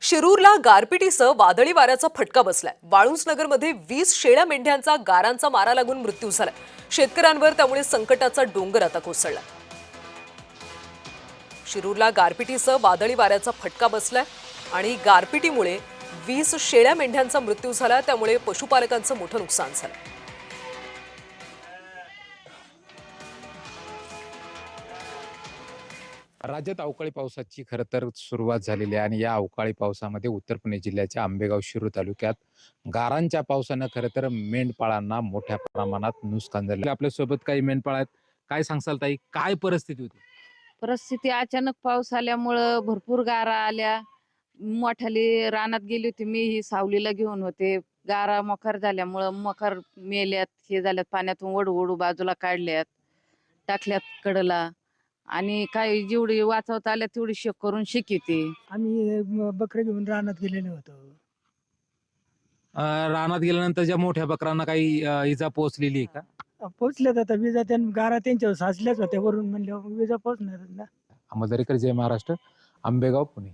शिरूरला गारपिटीसह वादळी वाऱ्याचा फटका बसलाय। वाळुंजनगरमध्ये 20 शेळ्या मेंढ्यांचा गारांचा मारा लागून मृत्यू झालाय। शेतकऱ्यांवर त्यामुळे संकटाचा डोंगर आता कोसळला। शिरूरला गारपिटीसह वादळी वाऱ्याचा फटका बसलाय आणि गारपिटीमुळे 20 शेळ्या मेंढ्यांचा मृत्यू झाला, त्यामुळे पशुपालकांचं मोठं नुकसान झालं। राज्यात अवकाळी पावसाची खरं तर सुरुवात झालेली आहे आणि या अवकाळी पावसामध्ये उत्तर पुणे जिल्ह्याच्या आंबेगाव शिरूर तालुक्यात गारांच्या पावसानं खरं तर मेंढपाळांना मोठ्या प्रमाणात नुकसान झाले। आपल्या सोबत काही मेंढपाळ आहेत, काय सांगसाल ताई, काय परिस्थिती होती? परिस्थिती अचानक पाऊस आल्यामुळं भरपूर गारा आल्या. मोठाली रानात गेली होती मी, ही सावलीला घेऊन होते. गारा मखर झाल्यामुळं मखर मेल्यात, हे झाल्यात, पाण्यातून ओढू बाजूला काढल्यात, टाकल्यात कडला. आणि काही जेवढी वाचवता आल्या तेवढी शेक करून शिकिते. आम्ही बकरे घेऊन रानात गेलेलो होतो. रानात गेल्यानंतर ज्या मोठ्या बकरांना काही इजा पोहोचलेली आहे का? पोचल्यात आता विजा, गारा त्यांच्यावर साचल्याच होत्या वरून, म्हणल्यावर विजा पोचणार ना. अहमद दरेकर, जय महाराष्ट्र, आंबेगाव, पुणे।